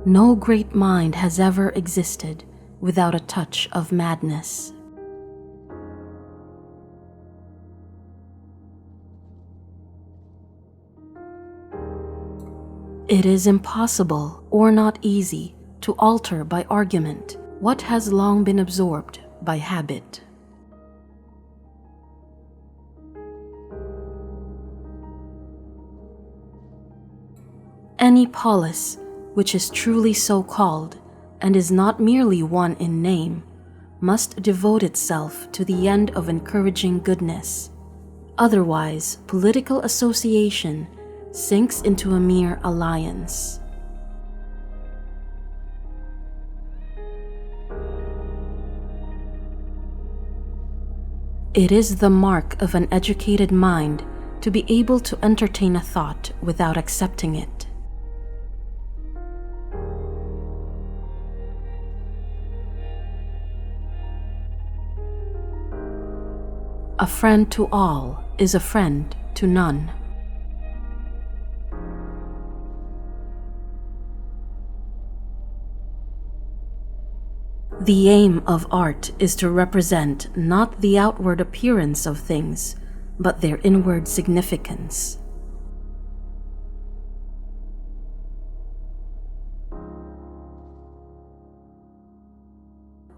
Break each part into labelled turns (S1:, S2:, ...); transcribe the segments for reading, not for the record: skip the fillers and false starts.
S1: No great mind has ever existed without a touch of madness. It is impossible or not easy to alter by argument what has long been absorbed by habit. Any polis which is truly so called and is not merely one in name must devote itself to the end of encouraging goodness. Otherwise, political association sinks into a mere alliance. It is the mark of an educated mind to be able to entertain a thought without accepting it. A friend to all is a friend to none. The aim of art is to represent not the outward appearance of things, but their inward significance.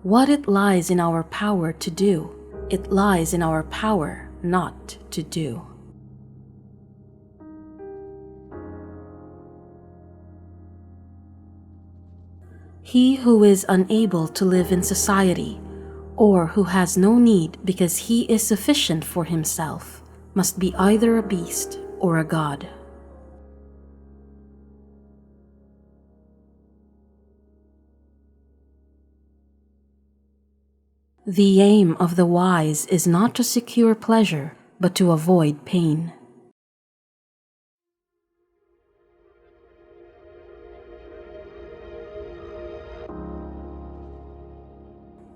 S1: What it lies in our power to do, it lies in our power not to do. He who is unable to live in society, or who has no need because he is sufficient for himself, must be either a beast or a god. The aim of the wise is not to secure pleasure, but to avoid pain.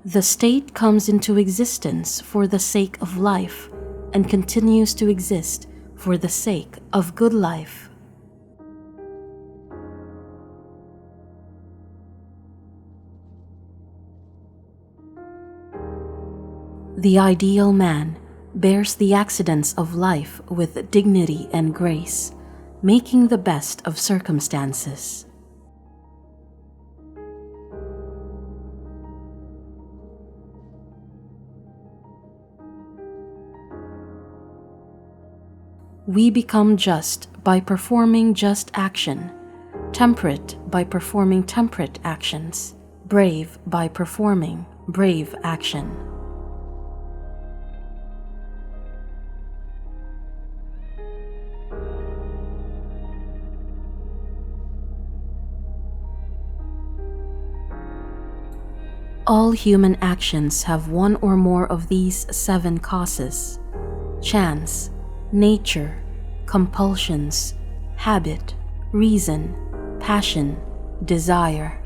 S1: The state comes into existence for the sake of life and continues to exist for the sake of good life. The ideal man bears the accidents of life with dignity and grace, making the best of circumstances. We become just by performing just action, temperate by performing temperate actions, brave by performing brave action. All human actions have one or more of these 7 causes: chance, nature, compulsions, habit, reason, passion, desire.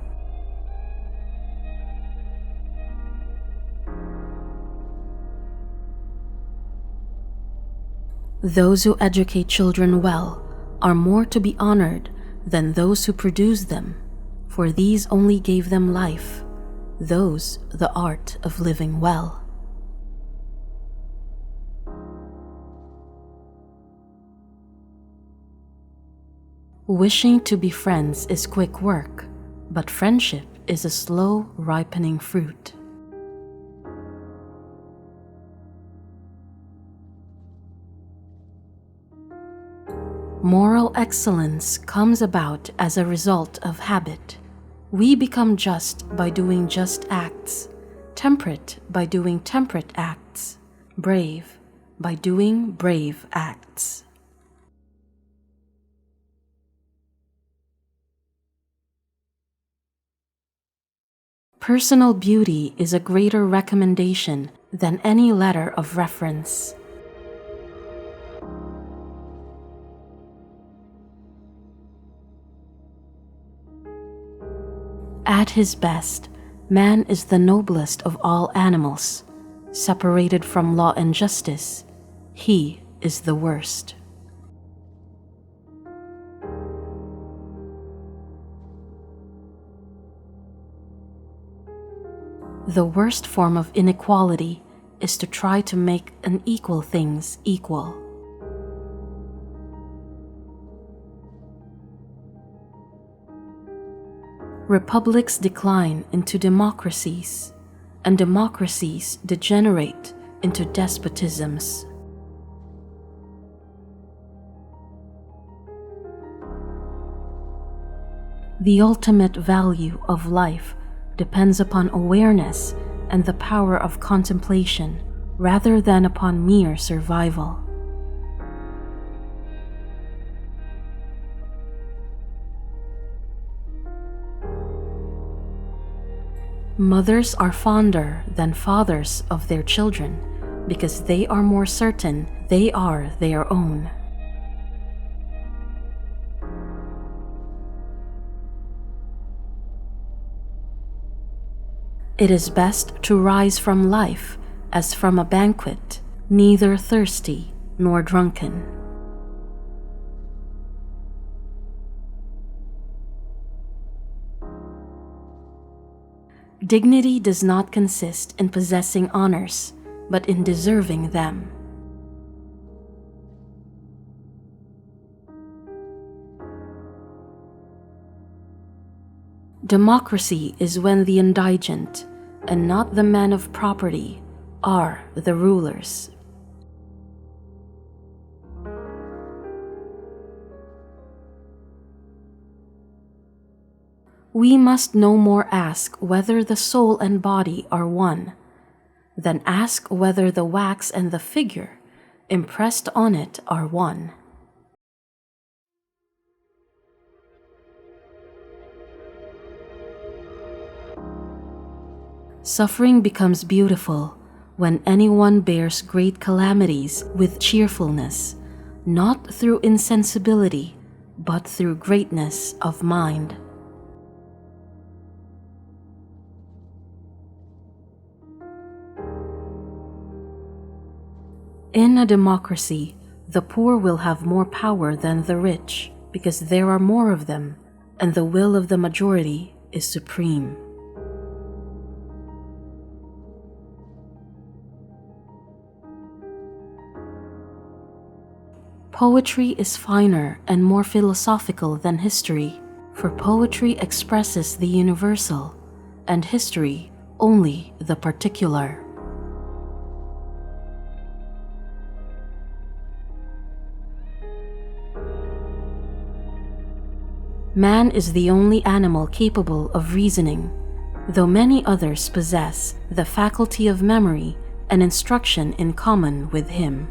S1: Those who educate children well are more to be honored than those who produce them, for these only gave them life, those the art of living well. Wishing to be friends is quick work, but friendship is a slow ripening fruit. Moral excellence comes about as a result of habit. We become just by doing just acts, temperate by doing temperate acts, brave by doing brave acts. Personal beauty is a greater recommendation than any letter of reference. At his best, man is the noblest of all animals. Separated from law and justice, he is the worst. The worst form of inequality is to try to make unequal things equal. Republics decline into democracies, and democracies degenerate into despotisms. The ultimate value of life depends upon awareness and the power of contemplation rather than upon mere survival. Mothers are fonder than fathers of their children because they are more certain they are their own. It is best to rise from life as from a banquet, neither thirsty nor drunken. Dignity does not consist in possessing honors, but in deserving them. Democracy is when the indigent, and not the men of property, are the rulers. We must no more ask whether the soul and body are one, than ask whether the wax and the figure impressed on it are one. Suffering becomes beautiful when anyone bears great calamities with cheerfulness, not through insensibility, but through greatness of mind. In a democracy, the poor will have more power than the rich, because there are more of them, and the will of the majority is supreme. Poetry is finer and more philosophical than history, for poetry expresses the universal, and history only the particular. Man is the only animal capable of reasoning, though many others possess the faculty of memory and instruction in common with him.